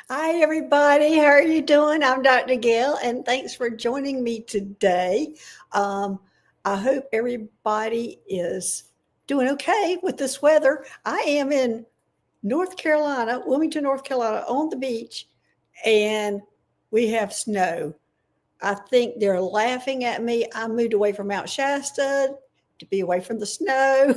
Hi, everybody. How are you doing? I'm Dr. Gail, and thanks for joining me today. Um, I hope everybody is doing okay with this weather. I am in North Carolina, Wilmington, North Carolina, on the beach, and we have snow. I think they're laughing at me. I moved away from Mount Shasta to be away from the snow.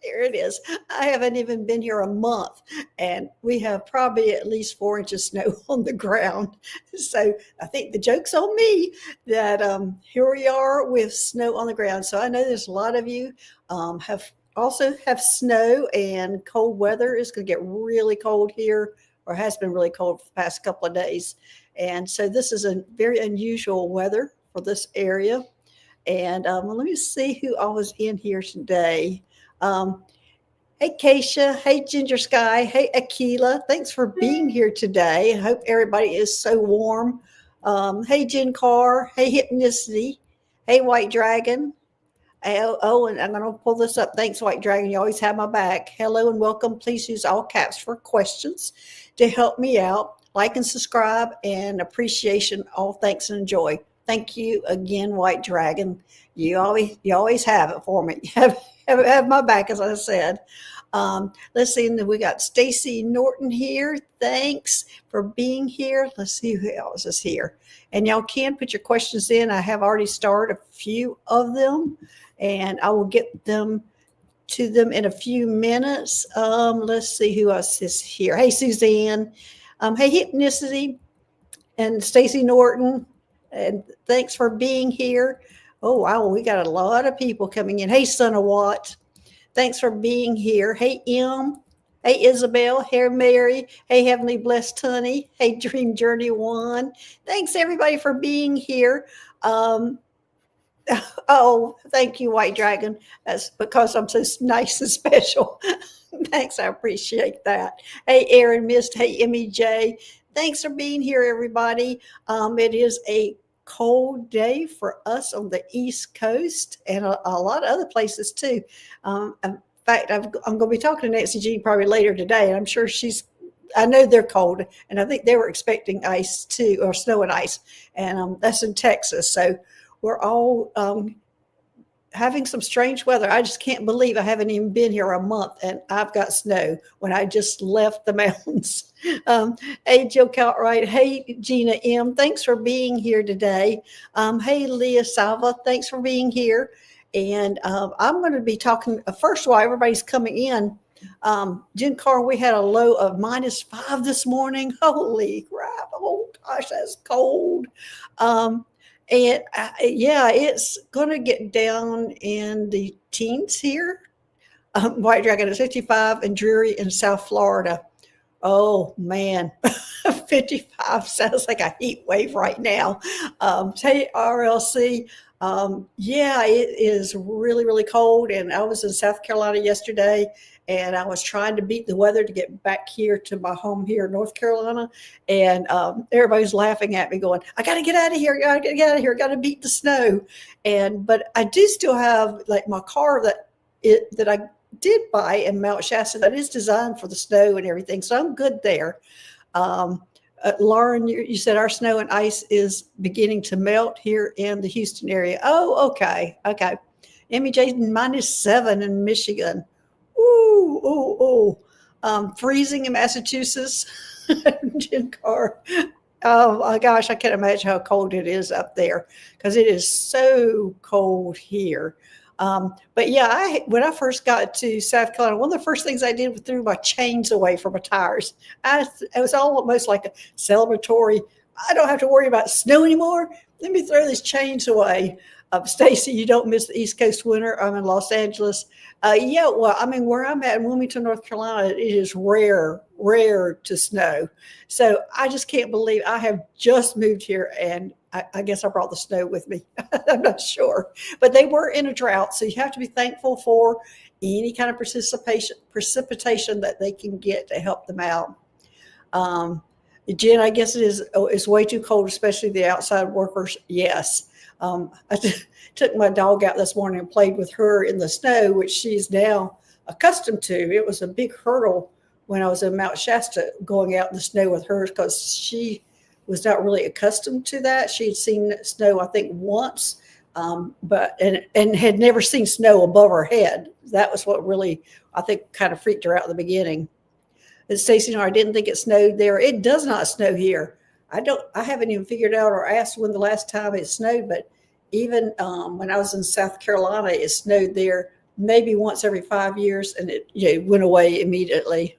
Here it is. I haven't even been here a month, and we have probably at least 4 inches of snow on the ground. So I think the joke's on me that here we are with snow on the ground. So I know there's a lot of you have also have snow, and cold weather is going to get really cold here, or has been really cold for the past couple of days. And so this is a very unusual weather for this area. And let me see who all was in here today. Um, hey, Keisha. Hey, Ginger Sky. Hey, Akila. Thanks for being here today. I hope everybody is so warm. Hey, Jen Carr. Hey, Hypnicity. Hey, White Dragon. Oh, and I'm going to pull this up. Thanks, White Dragon. You always have my back. Hello and welcome. Please use all caps for questions to help me out. Like and subscribe, and appreciation. All thanks and enjoy. Thank you again, White Dragon. You always have it for me. Have my back, as I said. Let's see. And then we got Stacy Norton here. Thanks for being here. Let's see who else is here. And y'all can put your questions in. I have already started a few of them, and I will get them to them in a few minutes. Let's see who else is here. Hey, Suzanne. Hey, Hypnicity and Stacy Norton. And thanks for being here. Oh, wow. We got a lot of people coming in. Hey, Son of Watt. Thanks for being here. Hey, M. Hey, Isabel. Hey, Mary. Hey, Heavenly Blessed Honey. Hey, Dream Journey One. Thanks, everybody, for being here. Oh, thank you, White Dragon. That's because I'm so nice and special. Thanks, I appreciate that. Hey, Aaron Mist. Hey, Emmy J. Thanks for being here, everybody. It is a cold day for us on the East Coast and a lot of other places too. In fact, I'm going to be talking to Nancy Jean probably later today, and I'm sure I know they're cold, and I think they were expecting ice too, or snow and ice, and that's in Texas. So we're all having some strange weather. I just can't believe I haven't even been here a month and I've got snow when I just left the mountains. Hey, Jill Cartwright. Hey, Gina M. Thanks for being here today. Hey, Leah Salva. Thanks for being here. And I'm going to be talking, first of all, everybody's coming in. Jen Carr, we had a low of -5 this morning. Holy crap. Oh, gosh, that's cold. And yeah, it's going to get down in the teens here. White Dragon is 55 and dreary in South Florida. Oh man, 55 sounds like a heat wave right now. Hey, RLC. Yeah, it is really, really cold. And I was in South Carolina yesterday, and I was trying to beat the weather to get back here to my home here in North Carolina. And everybody's laughing at me, going, I got to get out of here. I got to get out of here. I got to beat the snow. But I do still have like my car that I did buy in Mount Shasta that is designed for the snow and everything. So I'm good there. Lauren, you said our snow and ice is beginning to melt here in the Houston area. Oh, okay. Okay. MEJ -7 in Michigan. Ooh, ooh, ooh. Freezing in Massachusetts. Jen Carr. Oh my gosh, I can't imagine how cold it is up there because it is so cold here. But yeah, when I first got to South Carolina, one of the first things I did was threw my chains away from my tires. It was almost like a celebratory. I don't have to worry about snow anymore. Let me throw these chains away. Stacy, you don't miss the East Coast winter. I'm in Los Angeles. Yeah, well, I mean, where I'm at in Wilmington, North Carolina, it is rare to snow. So I just can't believe I have just moved here, and I guess I brought the snow with me. I'm not sure. But they were in a drought, so you have to be thankful for any kind of precipitation that they can get to help them out. Jen, I guess it's way too cold, especially the outside workers. Yes. Took my dog out this morning and played with her in the snow, which she's now accustomed to. It was a big hurdle when I was in Mount Shasta going out in the snow with her because she was not really accustomed to that. She had seen snow, I think, once, but and had never seen snow above her head. That was what really, I think, kind of freaked her out in the beginning. And Stacy, I didn't think it snowed there. It does not snow here. I haven't even figured out or asked when the last time it snowed, but even when I was in South Carolina, it snowed there maybe once every 5 years, and it went away immediately.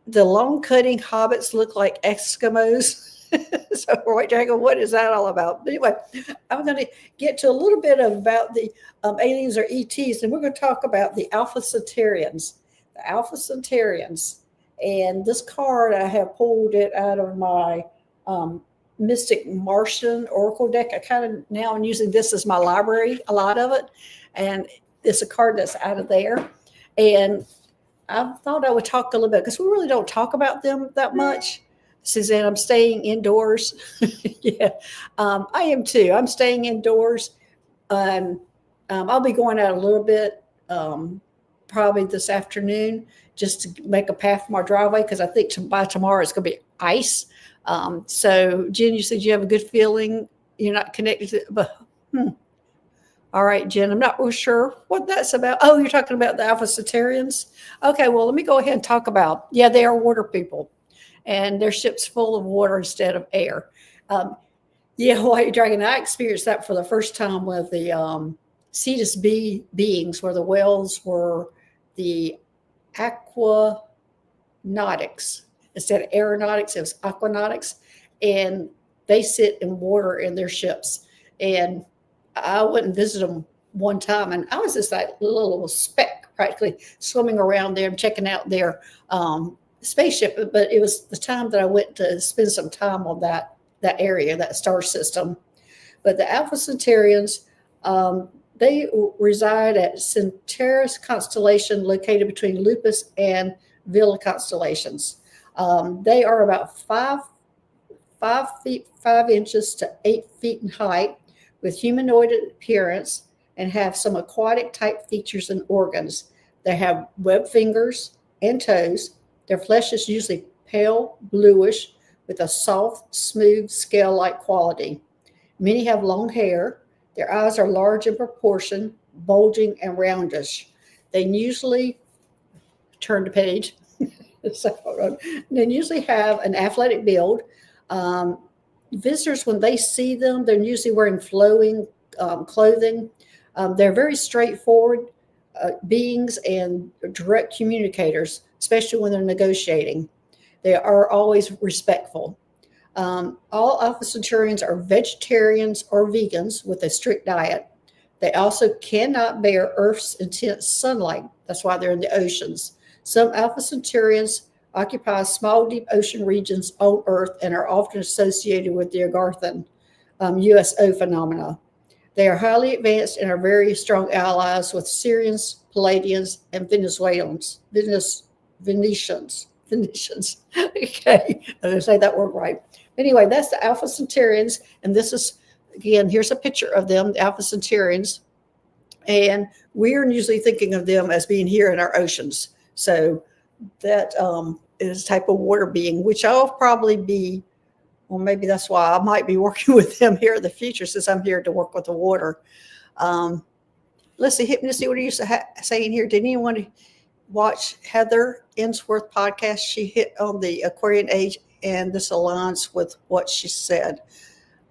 The long cutting hobbits look like Eskimos. So, White Dragon, what is that all about? But anyway, I'm going to get to a little bit about the aliens or ETs, and we're going to talk about the Alpha Centaurians. The Alpha Centaurians. And this card, I have pulled it out of my Mystic Martian Oracle deck. I kind of now am using this as my library, a lot of it. And it's a card that's out of there. And I thought I would talk a little bit because we really don't talk about them that much. Suzanne, I'm staying indoors. Yeah, I am too. I'm staying indoors. And I'll be going out a little bit probably this afternoon just to make a path for my driveway because I think by tomorrow it's going to be ice. So, Jen, you said you have a good feeling. You're not connected to it, but all right, Jen, I'm not real sure what that's about. Oh, you're talking about the Alpha Centaurians? Okay, well, let me go ahead and talk about, they are water people, and their ship's full of water instead of air. White Dragon, I experienced that for the first time with the Cetus beings, where the whales were the aquanautics. Instead of aeronautics, it was aquanautics, and they sit in water in their ships. And I went and visited them one time, and I was just like a little speck practically swimming around there and checking out their spaceship. But it was the time that I went to spend some time on that area, that star system. But the Alpha Centaurians, they reside at Centaurus constellation located between Lupus and Vela constellations. They are about 5 feet 5 inches to 8 feet in height, with humanoid appearance, and have some aquatic type features and organs. They have webbed fingers and toes. Their flesh is usually pale bluish with a soft, smooth, scale-like quality. Many have long hair. Their eyes are large in proportion, bulging and roundish. They usually turn the page. They usually have an athletic build. Visitors, when they see them, they're usually wearing flowing clothing. They're very straightforward beings and direct communicators, especially when they're negotiating. They are always respectful. All Alpha Centaurians are vegetarians or vegans with a strict diet. They also cannot bear Earth's intense sunlight. That's why they're in the oceans. Some Alpha Centaurians occupy small, deep ocean regions on Earth and are often associated with the Agarthan USO phenomena. They are highly advanced and are very strong allies with Syrians, Palladians, and Venezuelans. Venetians. Okay, I'm going to say that word right. Anyway, that's the Alpha Centaurians, and this is, again, here's a picture of them, the Alpha Centaurians, and we're usually thinking of them as being here in our oceans. So that is a type of water being, which I'll probably be, well, maybe that's why I might be working with them here in the future, since I'm here to work with the water. Let's see, Hypnosis, what are you saying here? Did anyone watch Heather Ensworth podcast? She hit on the Aquarian age, and this aligns with what she said.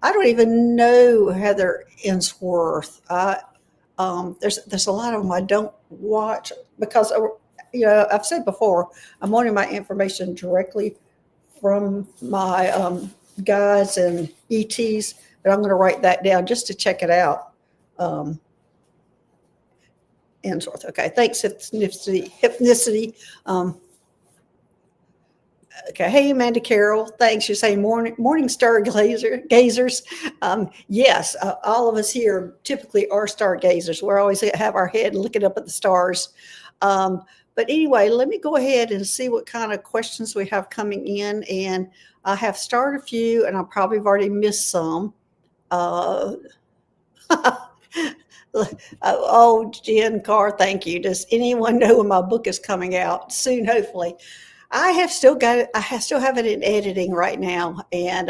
I don't even know Heather Ensworth. There's a lot of them I don't watch because, I've said before, I'm wanting my information directly from my guides and ETs, but I'm going to write that down just to check it out. Ensworth. Okay, thanks, Hypnicity. Okay, hey, Amanda Carroll, thanks. You're saying morning star gazers. Yes, all of us here typically are stargazers. We're always have our head looking up at the stars. But anyway, let me go ahead and see what kind of questions we have coming in. And I have started a few, and I probably have already missed some. Oh, Jen Carr, thank you. Does anyone know when my book is coming out? Soon, hopefully. I have still got it. Still have it in editing right now, and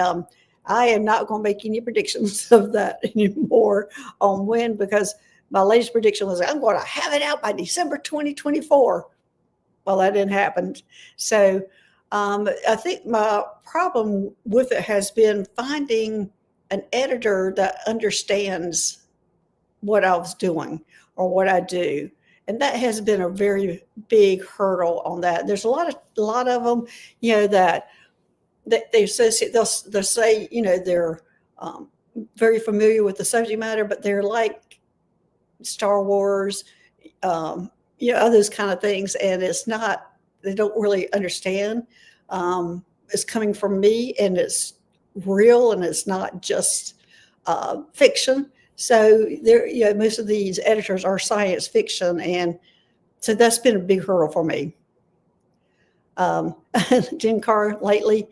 I am not going to make any predictions of that anymore on when, because my latest prediction was I'm going to have it out by December 2024. Well, that didn't happen. So I think my problem with it has been finding an editor that understands what I was doing or what I do. And that has been a very big hurdle on that. There's a lot of them, that they associate. They'll say, they're very familiar with the subject matter, but they're like Star Wars, all those kind of things, and it's not. They don't really understand. It's coming from me, and it's real, and it's not just fiction. So most of these editors are science fiction, and so that's been a big hurdle for me. Jen Carr lately,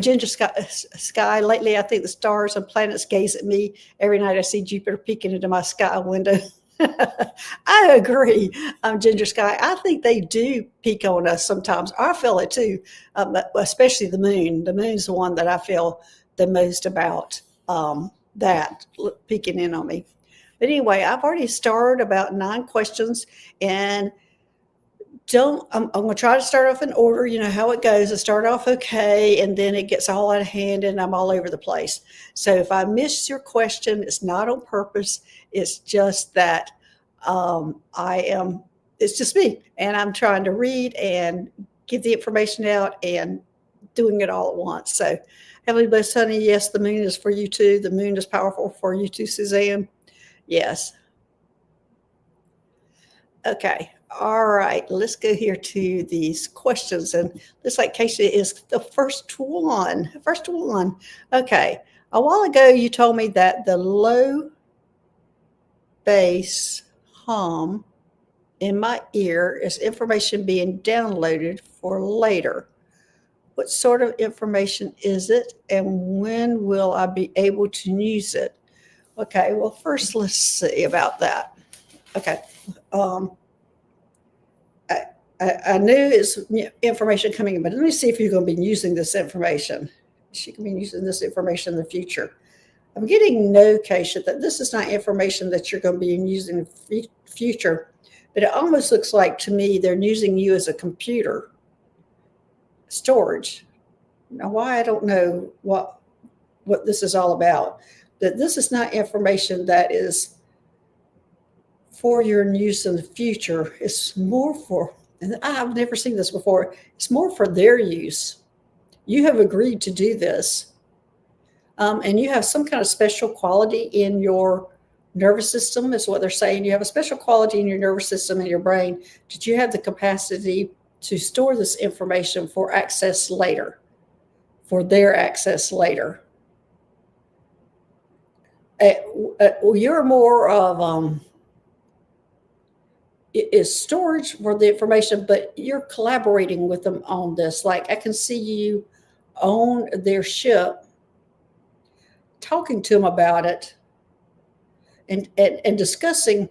Ginger Sky lately, I think the stars and planets gaze at me every night. I see Jupiter peeking into my sky window. I agree, Ginger Sky. I think they do peek on us sometimes. I feel it too, but especially the moon. The moon's the one that I feel the most about, that peeking in on me. But anyway, I've already started about 9 questions, and I'm going to try to start off in order. You know how it goes. I start off okay, and then it gets all out of hand, and I'm all over the place. So if I miss your question, it's not on purpose. It's just that it's just me, and I'm trying to read and get the information out and doing it all at once. So, Heavenly Blessed Honey, yes, the moon is for you too. The moon is powerful for you too, Suzanne. Yes. Okay. All right. Let's go here to these questions. And looks like Casey is the first one. First one. Okay. A while ago, you told me that the low bass hum in my ear is information being downloaded for later. What sort of information is it, and when will I be able to use it? Okay. Well, first, let's see about that. Okay. I knew it's information coming in, but let me see if you're going to be using this information. She can be using this information in the future. I'm getting notation that this is not information that you're going to be using in the future, but it almost looks like to me they're using you as a computer storage. Now, why, I don't know what this is all about, but this is not information that is for your use in the future. It's more for, and I've never seen this before, it's more for their use. You have agreed to do this, and you have some kind of special quality in your nervous system, is what they're saying. You have a special quality in your nervous system and your brain that you have the capacity to store this information for access later, for their access later. You're more of is storage for the information, but you're collaborating with them on this. Like, I can see you on their ship talking to them about it and discussing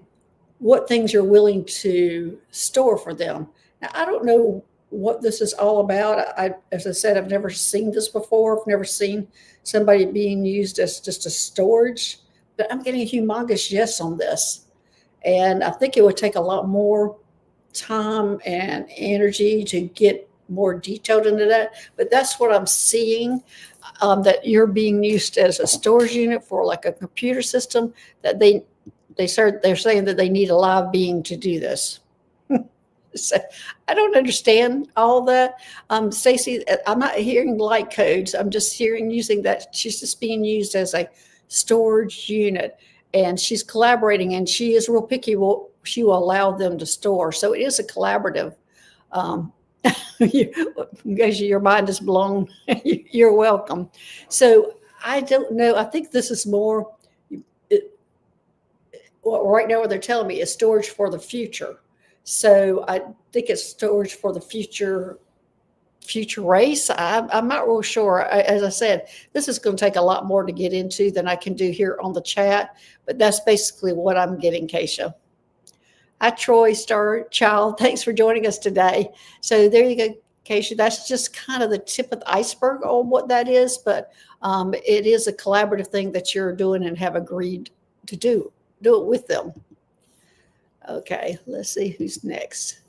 what things you're willing to store for them. Now, I don't know what this is all about. As I said, I've never seen this before. I've never seen somebody being used as just a storage, but I'm getting a humongous yes on this. And I think it would take a lot more time and energy to get more detailed into that. But that's what I'm seeing, that you're being used as a storage unit for like a computer system, that they're saying that they need a live being to do this. So I don't understand all that. Stacy, I'm not hearing light codes. I'm just hearing using that. She's just being used as a storage unit, and she's collaborating, and she is real picky. She will allow them to store. So it is a collaborative. Your mind is blown. You're welcome. So I don't know. I think this is more, right now what they're telling me is storage for the future. So I think it's storage for the future future race. I'm not real sure. As I said, this is going to take a lot more to get into than I can do here on the chat, but that's basically what I'm getting, Keisha. Hi, Troy Star Child. Thanks for joining us today. So there you go, Keisha. That's just kind of the tip of the iceberg on what that is, but it is a collaborative thing that you're doing and have agreed to do it with them. Okay, let's see who's next.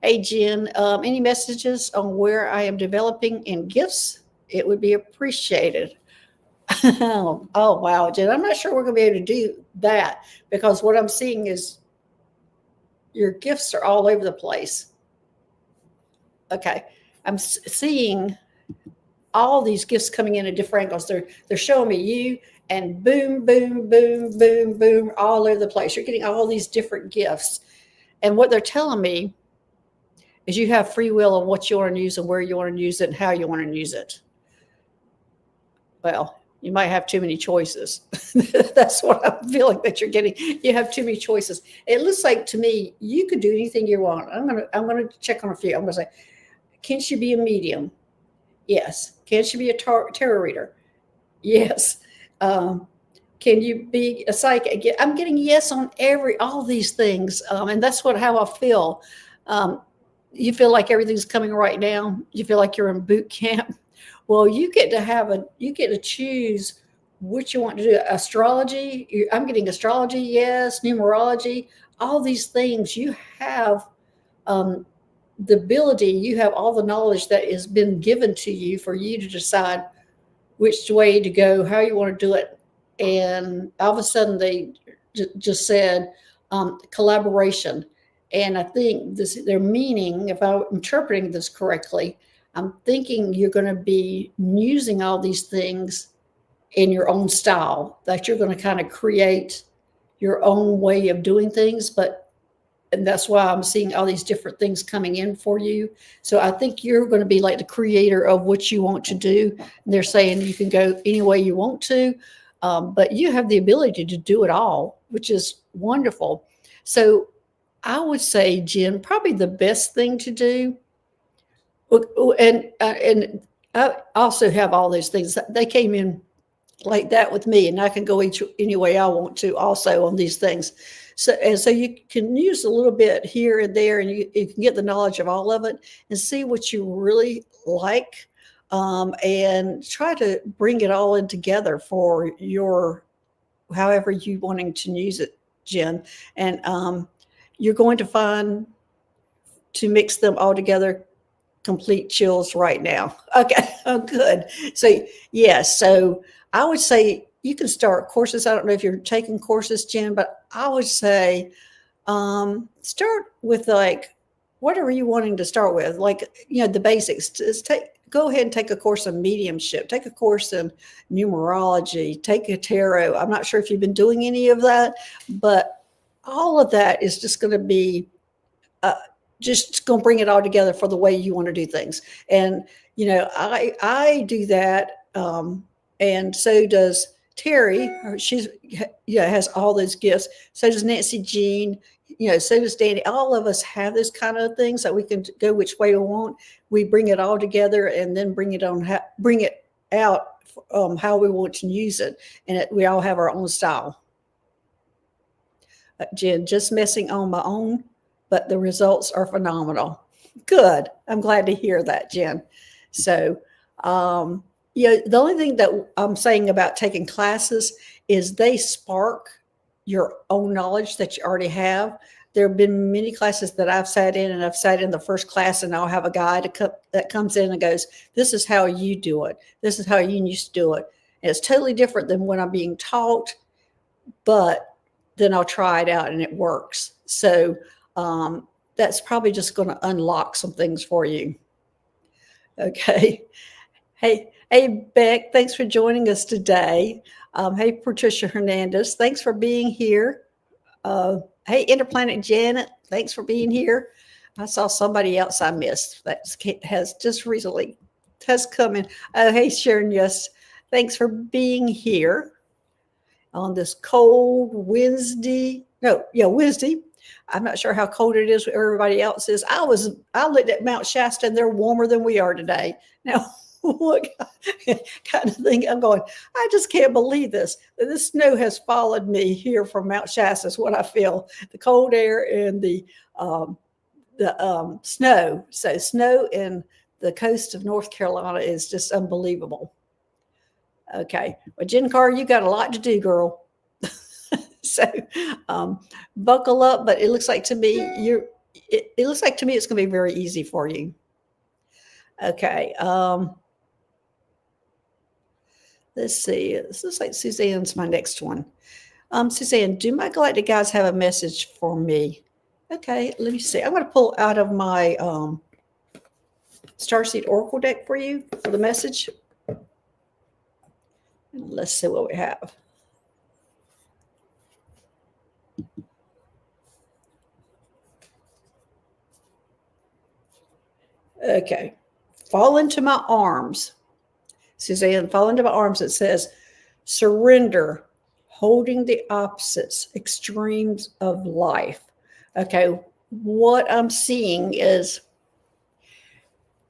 Hey, Jen, any messages on where I am developing in gifts? It would be appreciated. Oh, wow, Jen, I'm not sure we're going to be able to do that because what I'm seeing is your gifts are all over the place. Okay, I'm seeing all these gifts coming in at different angles. They're showing me you and boom, boom, boom, boom, boom, all over the place. You're getting all these different gifts. And what they're telling me is you have free will on what you want to use and where you want to use it and how you want to use it. Well, you might have too many choices. That's what I'm feeling that you're getting. You have too many choices. It looks like to me you could do anything you want. I'm gonna check on a few. I'm gonna say, can she be a medium? Yes. Can she be a tarot reader? Yes. Can you be a psychic? I'm getting yes on all these things, and that's how I feel. You feel like everything's coming right now. You feel like you're in boot camp. Well, you get to choose what you want to do. Astrology. I'm getting astrology. Yes. Numerology. All these things you have. The ability, you have all the knowledge that has been given to you for you to decide which way to go, how you want to do it. And all of a sudden they just said collaboration. And I think their meaning, if I'm interpreting this correctly, I'm thinking you're going to be using all these things in your own style, that you're going to kind of create your own way of doing things, and that's why I'm seeing all these different things coming in for you. So I think you're going to be like the creator of what you want to do. And they're saying you can go any way you want to, but you have the ability to do it all, which is wonderful. So I would say, Jen, probably the best thing to do, and I also have all those things. They came in like that with me, and I can go any way I want to also on these things. So you can use a little bit here and there, and you can get the knowledge of all of it and see what you really like, and try to bring it all in together for your however you wanting to use it, Jen. And you're going to find to mix them all together complete chills right now. Okay. Oh, good. So yes. So I would say you can start courses. I don't know if you're taking courses, Jen, but I would say start with like whatever you wanting to start with, like, the basics. Just go ahead and take a course in mediumship, take a course in numerology, take a tarot. I'm not sure if you've been doing any of that, but all of that is just going to be just going to bring it all together for the way you want to do things. And, I do that. And so does Terry. She's has all those gifts. So does Nancy Jean. So does Danny. All of us have those kind of things that we can go which way we want. We bring it all together and then bring it out how we want to use it. And we all have our own style. Jen, just messing on my own, but the results are phenomenal. Good. I'm glad to hear that, Jen. So, the only thing that I'm saying about taking classes is they spark your own knowledge that you already have. There have been many classes that I've sat in, and I've sat in the first class, and I'll have a guy that comes in and goes, this is how you do it. This is how you used to do it. And it's totally different than when I'm being taught, but then I'll try it out and it works. So that's probably just going to unlock some things for you. Okay. Hey, Beck, thanks for joining us today. Hey, Patricia Hernandez, thanks for being here. Hey, Interplanet Janet, thanks for being here. I saw somebody else I missed that has just recently come in. Oh, hey, Sharon, yes, thanks for being here on this cold Wednesday. Wednesday. I'm not sure how cold it is where everybody else is. I looked at Mount Shasta and they're warmer than we are today. Now, what kind of thing I'm going, I just can't believe this. This snow has followed me here from Mount Shasta is what I feel. The cold air and the snow. So snow in the coast of North Carolina is just unbelievable. Okay. Well, Jen Carr, you got a lot to do, girl. So buckle up, but it looks like to me it looks like to me it's going to be very easy for you. Okay. Let's see. This looks like Suzanne's my next one. Suzanne, do my galactic guides have a message for me? Okay, let me see. I'm going to pull out of my Starseed Oracle deck for you for the message. And let's see what we have. Okay. Fall into my arms. Suzanne, fall into my arms. It says, surrender, holding the opposites, extremes of life. Okay. What I'm seeing is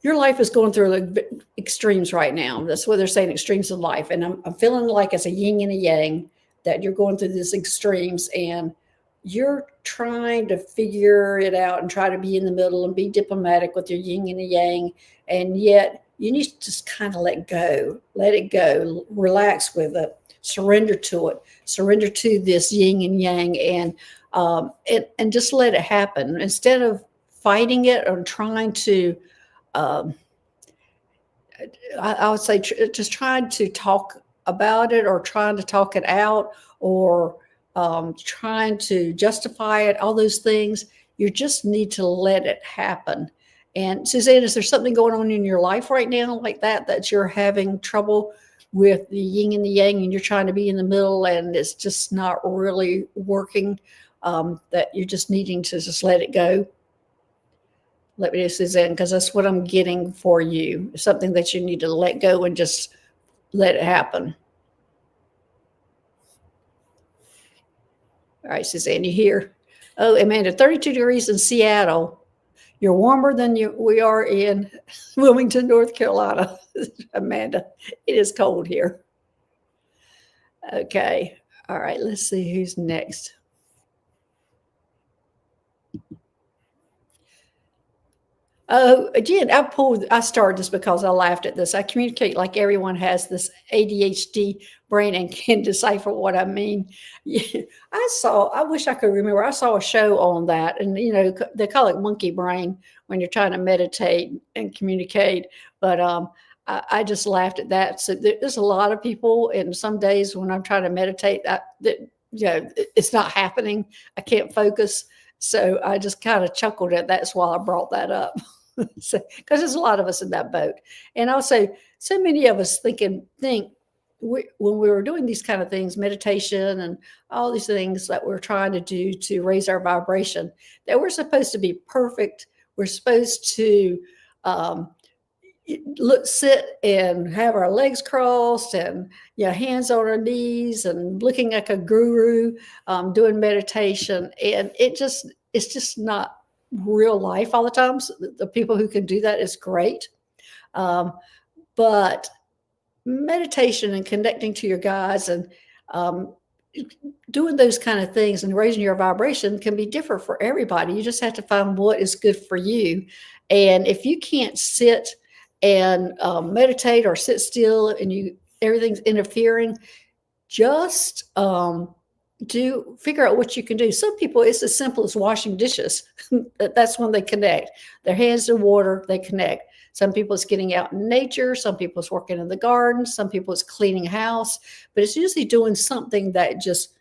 your life is going through like extremes right now. That's what they're saying, extremes of life. And I'm feeling like it's a yin and a yang, that you're going through these extremes and you're trying to figure it out and try to be in the middle and be diplomatic with your yin and the yang. And yet you need to just kind of let it go, relax with it, surrender to it, surrender to this yin and yang, and just let it happen instead of fighting it or trying to, I would say just trying to talk about it or trying to talk it out or trying to justify it, all those things. You just need to let it happen. And Suzanne, is there something going on in your life right now like that you're having trouble with the yin and the yang and you're trying to be in the middle and it's just not really working, that you're just needing to just let it go? Let me know, Suzanne, because that's what I'm getting for you. Something that you need to let go and just let it happen. All right, Suzanne, you here? Oh, Amanda, 32 degrees in Seattle. You're warmer than we are in Wilmington, North Carolina. Amanda, it is cold here. Okay. All right, let's see who's next. Oh, again, I started this because I laughed at this. I communicate like everyone has this ADHD brain and can decipher what I mean. I wish I could remember, I saw a show on that, and, they call it monkey brain when you're trying to meditate and communicate. But I just laughed at that. So there's a lot of people, and some days when I'm trying to meditate, that it's not happening. I can't focus. So I just kind of chuckled at that. That's why I brought that up. Because there's a lot of us in that boat. And also, so many of us think when we were doing these kind of things, meditation and all these things that we're trying to do to raise our vibration, that we're supposed to be perfect. We're supposed to sit and have our legs crossed and hands on our knees and looking like a guru, doing meditation. And it's just not real life all the time. So the people who can do that is great. But meditation and connecting to your guides and doing those kind of things and raising your vibration can be different for everybody. You just have to find what is good for you. And if you can't sit and meditate or sit still and everything's interfering, just figure out what you can do. Some people, it's as simple as washing dishes. That's when they connect. Their hands in water, they connect. Some people it's getting out in nature. Some people it's working in the garden. Some people it's cleaning a house. But it's usually doing something that just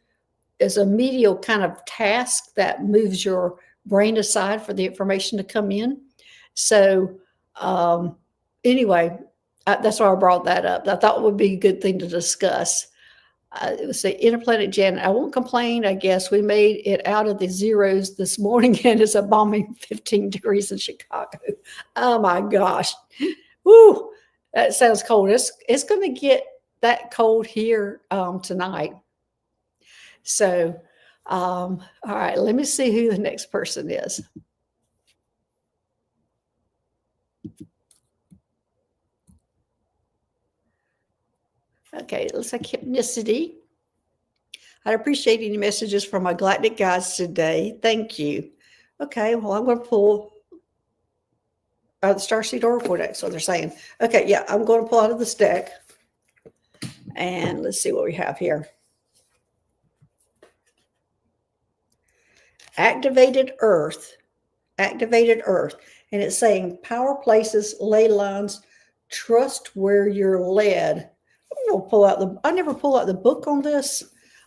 is a medial kind of task that moves your brain aside for the information to come in. So anyway, that's why I brought that up. I thought it would be a good thing to discuss. It was the interplanet Janet. I won't complain. I guess we made it out of the zeros this morning, and it's a balmy 15 degrees in Chicago. Oh my gosh. Woo, that sounds cold. It's going to get that cold here tonight. So All right, let me see who the next person is. Okay, it looks like Hypnicity. I'd appreciate any messages from my galactic guides today. Thank you. Okay, well, I'm going to pull the Starseed Oracle deck. So they're saying, okay, yeah, I'm going to pull out of this deck. And let's see what we have here. Activated Earth. Activated Earth. And it's saying power places, ley lines, trust where you're led. We'll pull out I never pull out the book on this,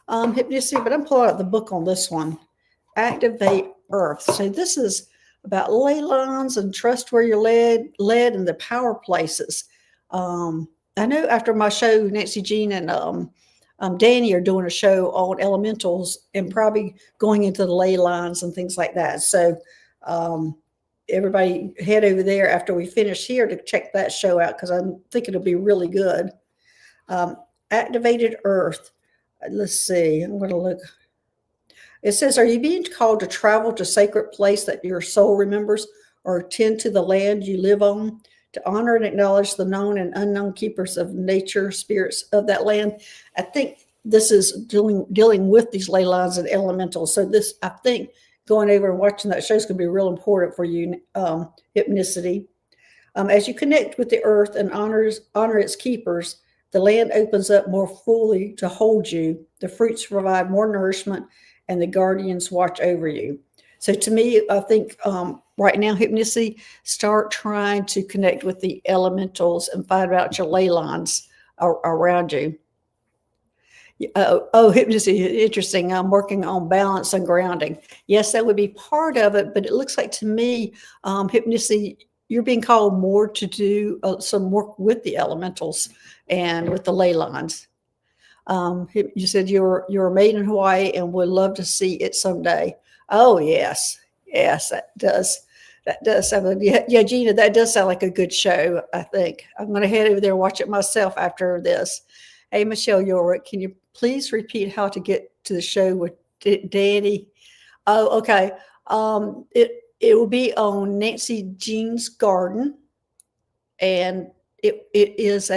Hypnicity, but I'm pulling out the book on this one. Activate Earth. So this is about ley lines and trust where you're led and the power places. I know after my show, Nancy Jean and Danny are doing a show on elementals and probably going into the ley lines and things like that. So everybody head over there after we finish here to check that show out because I think it'll be really good. Activated Earth. Let's see. I'm going to look. It says, are you being called to travel to sacred place that your soul remembers or tend to the land you live on, to honor and acknowledge the known and unknown keepers of nature, spirits of that land? I think this is dealing with these ley lines and elementals. So this, I think, going over and watching that show is going to be real important for you, Hypnicity. As you connect with the earth and honor its keepers, the land opens up more fully to hold you. The fruits provide more nourishment, and the guardians watch over you. So to me, I think right now, Hypnicity, start trying to connect with the elementals and find out your ley lines around you. Hypnicity, interesting. I'm working on balance and grounding. Yes, that would be part of it, but it looks like to me, Hypnicity, you're being called more to do some work with the elementals and with the ley lines. You said you're made in Hawaii and would love to see it someday. Oh yes, that does sound like, yeah, Gina, that does sound like a good show. I think I'm going to head over there and watch it myself after this. Hey, Michelle York, can you please repeat how to get to the show with Danny? Oh, okay. It will be on Nancy Jean's Garden, and it is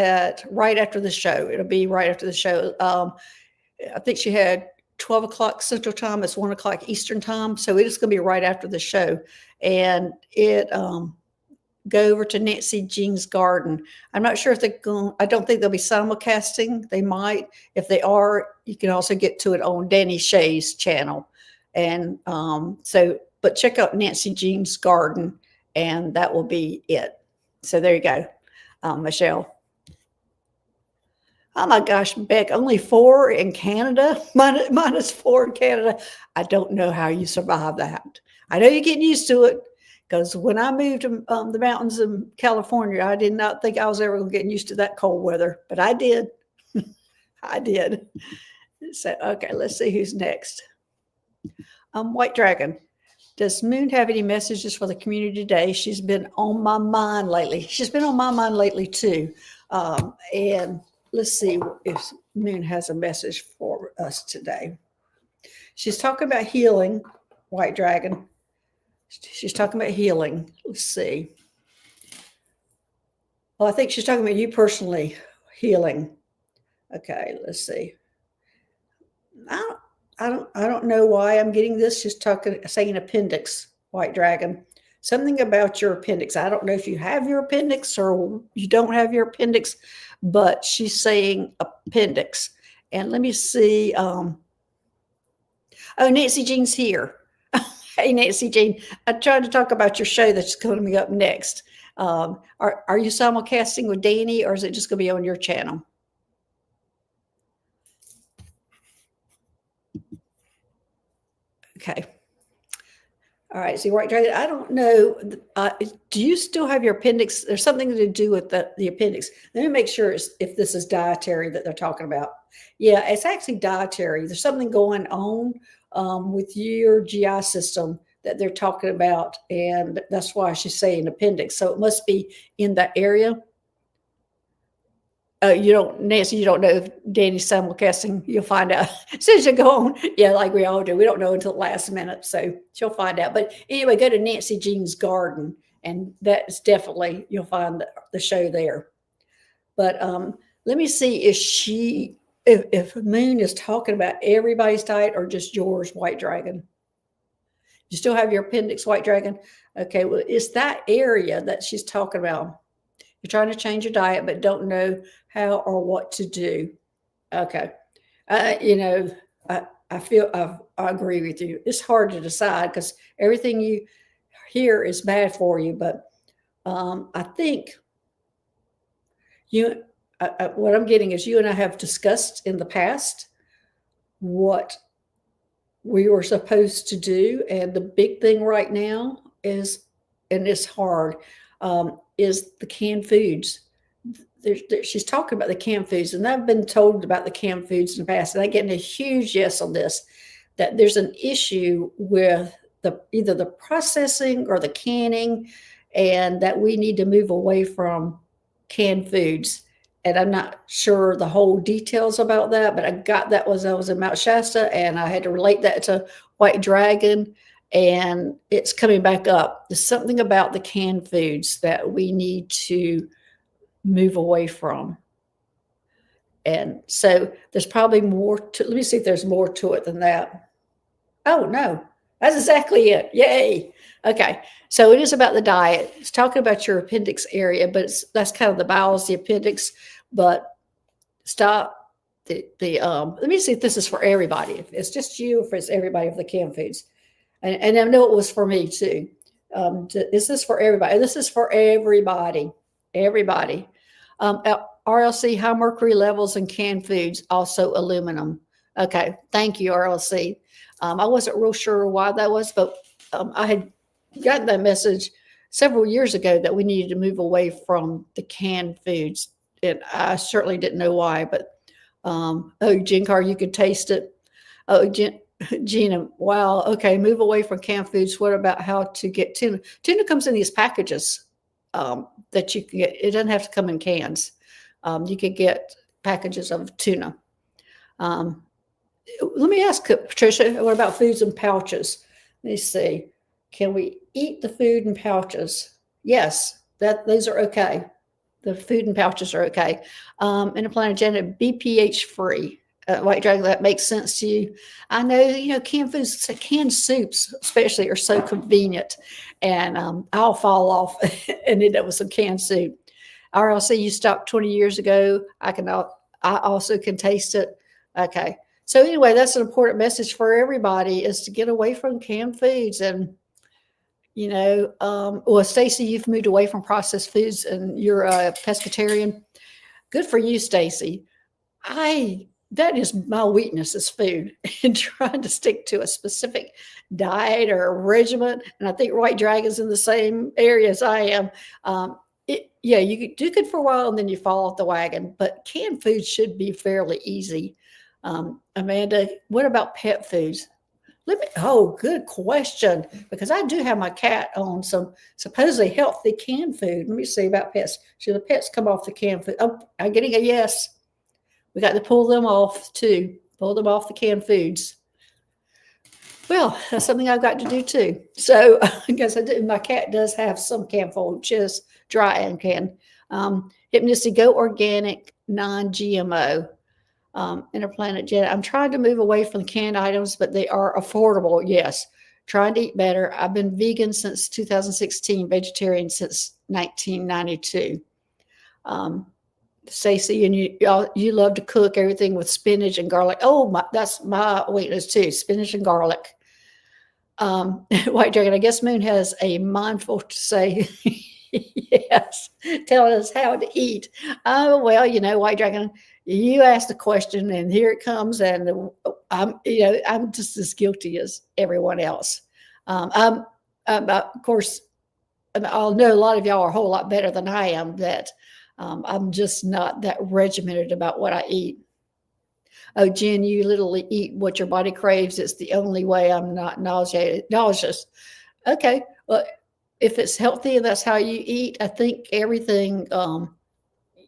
right after the show. It'll be right after the show. I think she had 12 o'clock Central Time. It's 1 o'clock Eastern Time. So it is going to be right after the show. And it go over to Nancy Jean's Garden. I'm not sure if they're going, I don't think they'll be simulcasting. They might. If they are, you can also get to it on Danny Shay's channel. And but check out Nancy Jean's Garden, and that will be it. So there you go, Michelle. Oh my gosh, Beck, only 4 in Canada, minus 4 in Canada. I don't know how you survive that. I know you're getting used to it, because when I moved to the mountains in California, I did not think I was ever going to get used to that cold weather, but I did. I did. So, okay, let's see who's next. White Dragon. Does Moon have any messages for the community today? She's been on my mind lately. She's been on my mind lately too. And let's see if Moon has a message for us today. She's talking about healing, White Dragon. She's talking about healing. Let's see. Well, I think she's talking about you personally healing. Okay, let's see. I don't know why I'm getting this. She's saying appendix, White Dragon. Something about your appendix. I don't know if you have your appendix or you don't have your appendix, but she's saying appendix. And let me see. Oh, Nancy Jean's here. Hey, Nancy Jean. I'm trying to talk about your show that's coming up next. Are you simulcasting with Danny, or is it just going to be on your channel? Okay. All right. See, White Dragon, I don't know. Do you still have your appendix? There's something to do with the appendix. Let me make sure if this is dietary that they're talking about. Yeah, it's actually dietary. There's something going on with your GI system that they're talking about, and that's why she's saying appendix. So it must be in that area. You don't, Nancy, you don't know if Danny's simulcasting. You'll find out as soon as you go on. Yeah, like we all do. We don't know until the last minute, so she'll find out. But anyway, go to Nancy Jean's Garden, and that's definitely, you'll find the show there. But let me see if Moon is talking about everybody's diet or just yours, White Dragon. You still have your appendix, White Dragon? Okay, well, it's that area that she's talking about. You're trying to change your diet, but don't know how or what to do. Okay. You know, I feel I agree with you. It's hard to decide because everything you hear is bad for you. But I think what I'm getting is you and I have discussed in the past what we were supposed to do. And the big thing right now is, and it's hard, is the canned foods. She's talking about the canned foods, and I've been told about the canned foods in the past, and I get a huge yes on this, that there's an issue with either the processing or the canning, and that we need to move away from canned foods. And I'm not sure the whole details about that, but I got that was I was in Mount Shasta, and I had to relate that to White Dragon, and it's coming back up. There's something about the canned foods that we need to move away from. And so there's probably more to, let me see if there's more to it than that. Oh, no, that's exactly it. Yay. Okay. So it is about the diet. It's talking about your appendix area, but that's kind of the bowels, the appendix, but stop let me see if this is for everybody. If it's just you, if it's everybody of the canned foods. And I know it was for me too. Is this for everybody? This is for everybody. Everybody. RLC, high mercury levels in canned foods, also aluminum. Okay, thank you, RLC. I wasn't real sure why that was, but I had gotten that message several years ago that we needed to move away from the canned foods. And I certainly didn't know why, but Jinkar, you could taste it. Oh, Gina, wow. Okay, move away from canned foods. What about how to get tuna? Tuna comes in these packages that you can get. It doesn't have to come in cans. You can get packages of tuna. Let me ask Patricia, what about foods in pouches? Let me see. Can we eat the food in pouches? Yes, those are okay. The food in pouches are okay. Interplanetary, BPH free. White Dragon, that makes sense to you. I know, canned foods, canned soups especially are so convenient, and I'll fall off and end up with some canned soup. RLC, you stopped 20 years ago. I also can taste it. Okay. So anyway, that's an important message for everybody, is to get away from canned foods. And, well, Stacy, you've moved away from processed foods and you're a pescatarian. Good for you, Stacy. That is my weakness, is food, and trying to stick to a specific diet or a regimen. And I think White Dragon's in the same area as I am. You could do good for a while and then you fall off the wagon, but canned foods should be fairly easy. Amanda, what about pet foods? Good question, because I do have my cat on some supposedly healthy canned food. Let me see about pets. Should the pets come off the canned food? Oh, I'm getting a yes. We got to pull them off too. Pull them off the canned foods. Well, that's something I've got to do too. So I guess I do. My cat does have some canned food, just dry and canned. Hypnosis, go organic, non-GMO. Interplanet Jet. I'm trying to move away from the canned items, but they are affordable. Yes. Trying to eat better. I've been vegan since 2016, vegetarian since 1992. Stacey, and you love to cook everything with spinach and garlic. Oh, that's my weakness too, spinach and garlic. White Dragon, I guess Moon has a mindful to say yes, telling us how to eat. Oh, well, White Dragon, you asked the question and here it comes. And I'm just as guilty as everyone else. Of course, I'll know a lot of y'all are a whole lot better than I am, that I'm just not that regimented about what I eat. Oh, Jen, you literally eat what your body craves. It's the only way I'm not nauseous. Okay. Well, if it's healthy and that's how you eat, I think everything,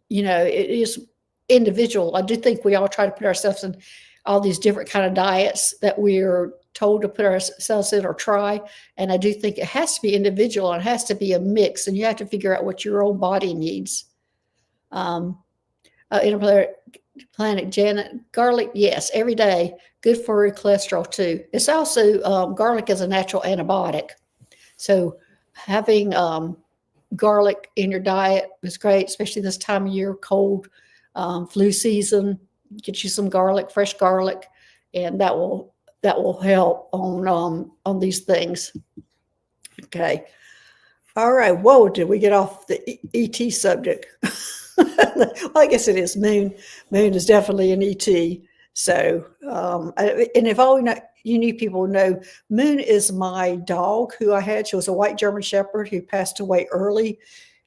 it is individual. I do think we all try to put ourselves in all these different kind of diets that we're told to put ourselves in or try. And I do think it has to be individual and it has to be a mix, and you have to figure out what your own body needs. Interplanet Janet, garlic, yes, every day. Good for your cholesterol too. It's also garlic is a natural antibiotic, so having garlic in your diet is great, especially this time of year, cold, flu season. Get you some garlic, fresh garlic, and that will help on these things. Okay. All right. Whoa, did we get off the ET subject? Well, I guess it is. Moon is definitely an ET. So, and if all you new people know, Moon is my dog who I had. She was a white German Shepherd who passed away early.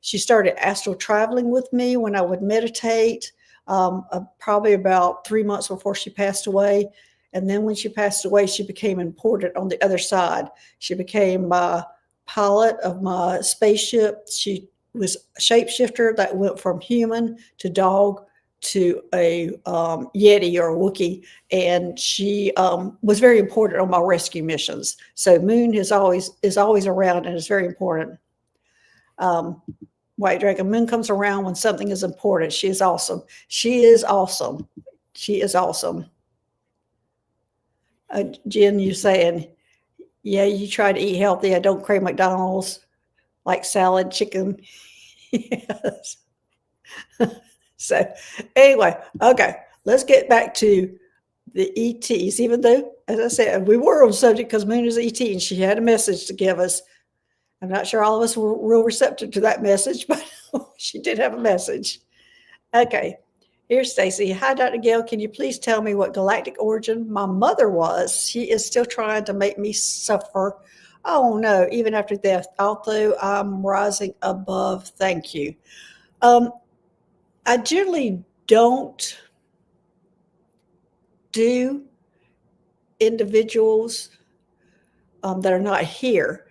She started astral traveling with me when I would meditate, probably about 3 months before she passed away. And then when she passed away, she became important on the other side. She became my pilot of my spaceship. She was a shapeshifter that went from human to dog to a Yeti or a Wookiee, and she was very important on my rescue missions. So Moon is always around and is very important. White Dragon, Moon comes around when something is important. She is awesome. She is awesome. She is awesome. Jen, you saying, yeah, you try to eat healthy. I don't crave McDonald's, like salad, chicken. Yes. So anyway, okay, let's get back to the ETs, even though, as I said, we were on subject because Moon is ET and she had a message to give us. I'm not sure all of us were real receptive to that message, but she did have a message. Okay, here's Stacy. Hi, Dr. Gail. Can you please tell me what galactic origin my mother was? She is still trying to make me suffer. Oh, no, even after death, although I'm rising above. Thank you. I generally don't do individuals that are not here,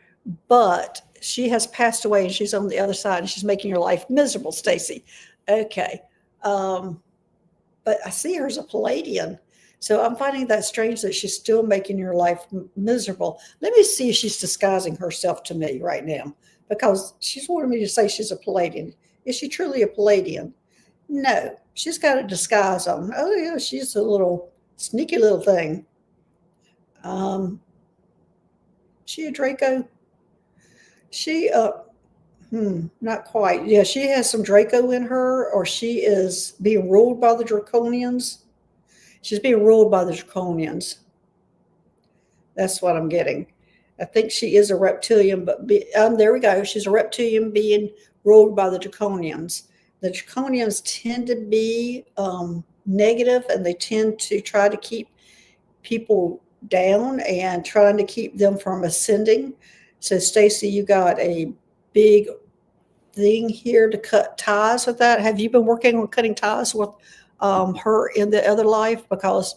but she has passed away and she's on the other side and she's making your life miserable, Stacy. Okay. But I see her as a Palladian. So I'm finding that strange that she's still making your life miserable. Let me see if she's disguising herself to me right now, because she's wanted me to say she's a Palladian. Is she truly a Palladian? No, she's got a disguise on. Oh, yeah, she's a little sneaky little thing. She a Draco? She, not quite. Yeah, she has some Draco in her, or she is being ruled by the Draconians. She's being ruled by the Draconians. That's what I'm getting. I think she is a reptilian, but there we go. She's a reptilian being ruled by the Draconians. The Draconians tend to be negative, and they tend to try to keep people down and trying to keep them from ascending. So, Stacy, you got a big thing here to cut ties with that. Have you been working on cutting ties with her in the other life? Because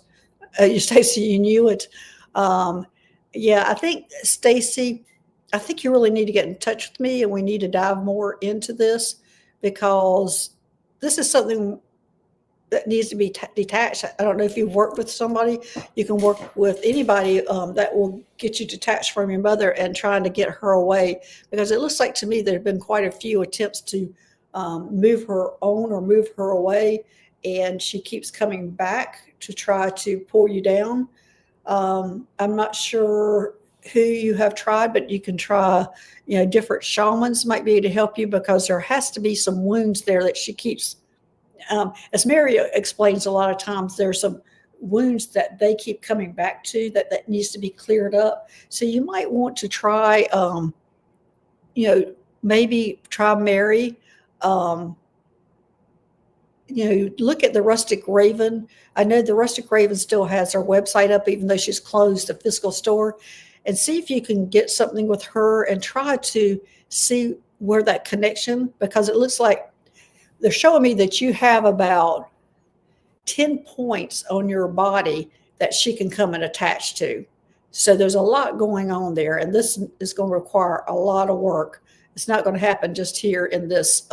Stacy, you knew it. Yeah, I think, Stacy, I think you really need to get in touch with me, and we need to dive more into this, because this is something that needs to be detached. I don't know if you've worked with somebody. You can work with anybody that will get you detached from your mother and trying to get her away, because it looks like to me there have been quite a few attempts to move her on or move her away, and she keeps coming back to try to pull you down. I'm not sure who you have tried, but you can try, different shamans might be able to help you, because there has to be some wounds there that she keeps. As Mary explains, a lot of times there's some wounds that they keep coming back to that needs to be cleared up. So you might want to try, maybe try Mary. Look at the Rustic Raven. I know the Rustic Raven still has her website up, even though she's closed the physical store, and see if you can get something with her and try to see where that connection, because it looks like they're showing me that you have about 10 points on your body that she can come and attach to. So there's a lot going on there, and this is going to require a lot of work. It's not going to happen just here in this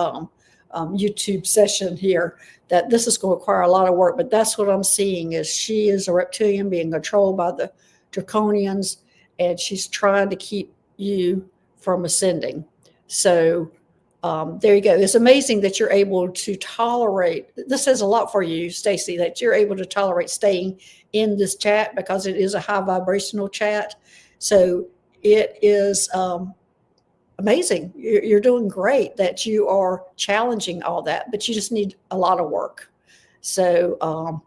YouTube session here, that this is going to require a lot of work. But that's what I'm seeing is she is a reptilian being controlled by the Draconians, and she's trying to keep you from ascending. So there you go. It's amazing that you're able to tolerate. This says a lot for you, Stacy, that you're able to tolerate staying in this chat because it is a high vibrational chat. So it is amazing. You're doing great that you are challenging all that, but you just need a lot of work. So,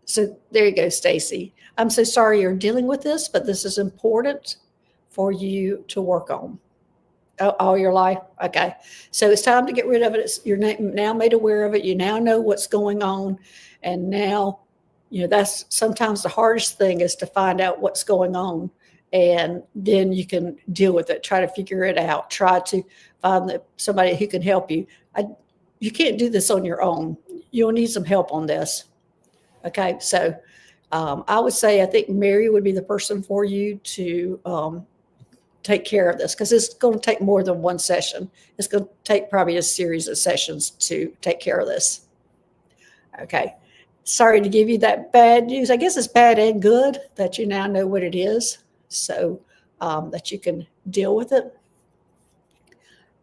so there you go, Stacy. I'm so sorry you're dealing with this, but this is important for you to work on. All your life? Okay. So it's time to get rid of it. You're now made aware of it. You now know what's going on. And now, that's sometimes the hardest thing is to find out what's going on. And then you can deal with it, try to figure it out, try to find somebody who can help you. You can't do this on your own. You'll need some help on this. Okay. So I would say I think Mary would be the person for you to take care of this, because it's going to take more than one session. It's going to take probably a series of sessions to take care of this. Okay. Sorry to give you that bad news. I guess it's bad and good that you now know what it is, so that you can deal with it.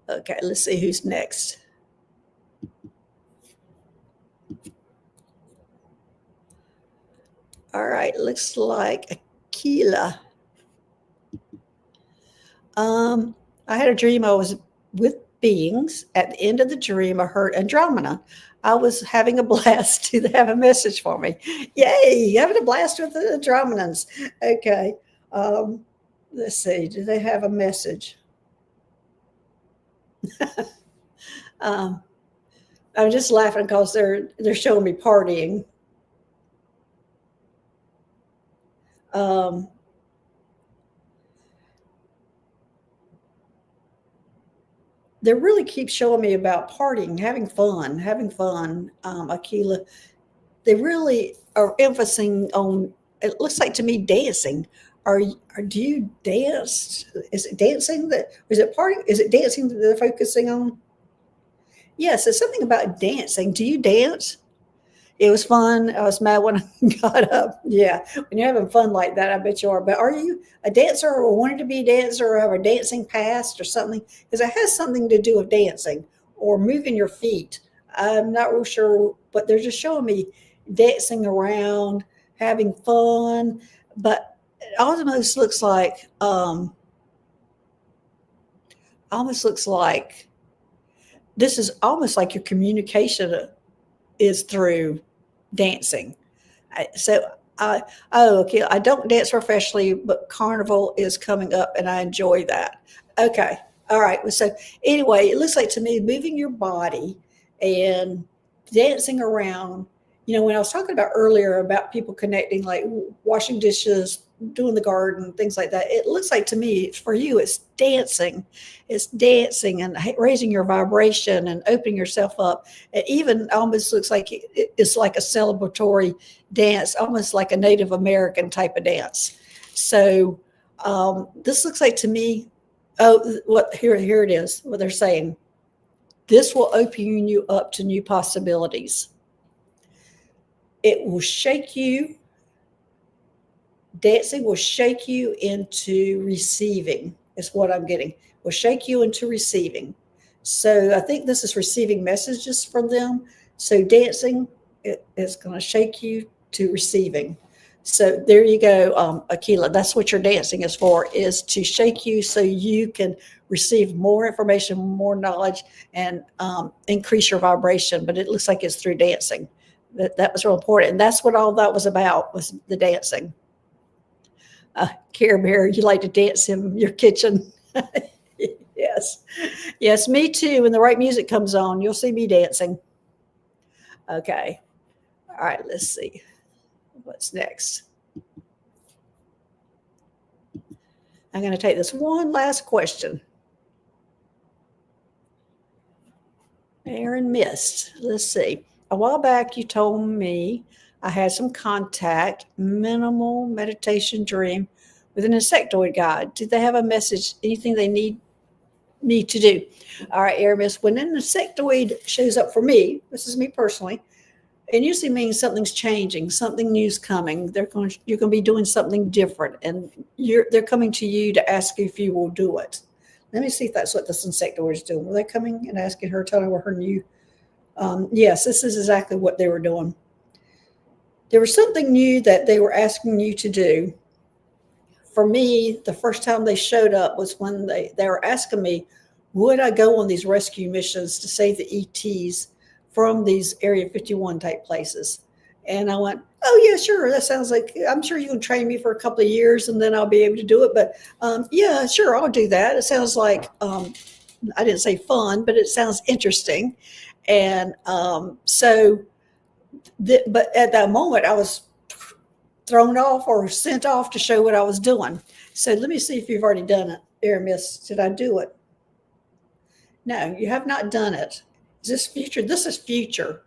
Okay, let's see who's next. All right, looks like Akila. I had a dream I was with beings. At the end of the dream, I heard Andromeda. I was having a blast. Do they have a message for me? Yay, having a blast with the Andromedans. Okay. Let's see. Do they have a message? I'm just laughing because they're showing me partying. They really keep showing me about partying, having fun, Akila. They really are emphasizing on, it looks like to me, dancing. Do you dance? Is it dancing is it partying? Is it dancing that they're focusing on? Yes, it's something about dancing. Do you dance? It was fun. I was mad when I got up. Yeah, when you're having fun like that, I bet you are. But are you a dancer or wanted to be a dancer or have a dancing past or something? Because it has something to do with dancing or moving your feet. I'm not real sure, but they're just showing me dancing around, having fun. But it almost looks like this is almost like your communication is through dancing. Okay. I don't dance professionally, but carnival is coming up and I enjoy that. Okay. All right. So anyway, it looks like to me moving your body and dancing around. When I was talking about earlier about people connecting, like washing dishes, doing the garden, things like that, it looks like to me for you, it's dancing. It's dancing and raising your vibration and opening yourself up. It even almost looks like it's like a celebratory dance, almost like a Native American type of dance. So this looks like to me, here it is, what they're saying. This will open you up to new possibilities. It will shake you. Dancing will shake you into receiving, is what I'm getting. Will shake you into receiving. So I think this is receiving messages from them. So dancing is going to shake you to receiving. So there you go, Akila. That's what your dancing is for, is to shake you so you can receive more information, more knowledge, and increase your vibration. But it looks like it's through dancing. That was real important. And that's what all that was about, was the dancing. Care Bear, you like to dance in your kitchen. Yes, me too. When the right music comes on, you'll see me dancing. Okay. All right, let's see. What's next? I'm going to take this one last question. Aaron Mist. Let's see. A while back, you told me I had some contact, minimal meditation dream with an insectoid guide. Do they have a message, anything they need me to do. All right, Aramis, when an insectoid shows up for me, this is me personally, it usually means something's changing, something new's coming. You're going to be doing something different, and they're coming to you to ask if you will do it. Let me see if that's what this insectoid is doing. Were they coming and asking her, telling her new? Yes, this is exactly what they were doing. There was something new that they were asking you to do. For me, the first time they showed up was when they were asking me, would I go on these rescue missions to save the ETs from these Area 51 type places? And I went, oh, yeah, sure. That sounds like, I'm sure you can train me for a couple of years and then I'll be able to do it. But yeah, sure, I'll do that. It sounds like, I didn't say fun, but it sounds interesting. And but at that moment, I was thrown off or sent off to show what I was doing. So let me see if you've already done it. Aramis, did I do it? No, you have not done it. Is this future? This is future.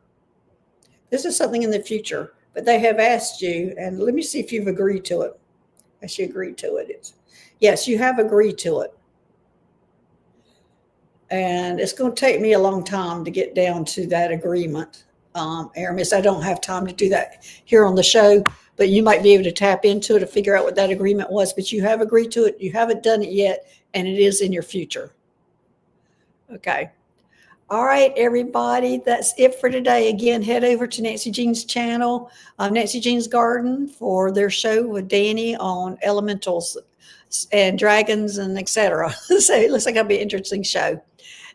This is something in the future, but they have asked you, and let me see if you've agreed to it. Yes, you agreed to it. Yes, you have agreed to it. And it's going to take me a long time to get down to that agreement. Aramis, I don't have time to do that here on the show, but you might be able to tap into it to figure out what that agreement was. But you have agreed to it. You haven't done it yet, and it is in your future. Okay. All right, everybody, that's it for today. Again, head over to Nancy Jean's channel, Nancy Jean's Garden, for their show with Danny on elementals and dragons and etc. So it looks like it'll be an interesting show.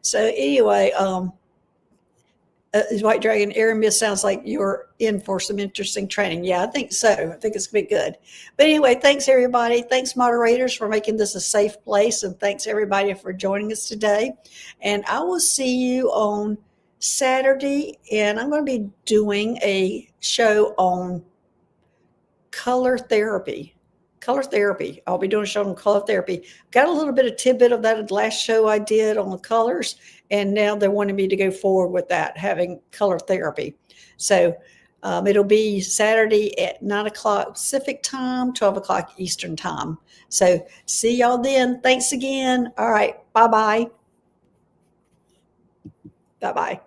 So anyway, White Dragon Aramis, sounds like you're in for some interesting training. Yeah, I think so. I think it's going to be good. But anyway, thanks, everybody. Thanks, moderators, for making this a safe place. And thanks, everybody, for joining us today. And I will see you on Saturday. And I'm going to be doing a show on color therapy. Color therapy. I'll be doing a show on color therapy. Got a little bit of tidbit of that last show I did on the colors, and now they're wanting me to go forward with that, having color therapy. So it'll be Saturday at 9 o'clock Pacific time, 12 o'clock Eastern time. So see y'all then. Thanks again. All right. Bye-bye. Bye-bye.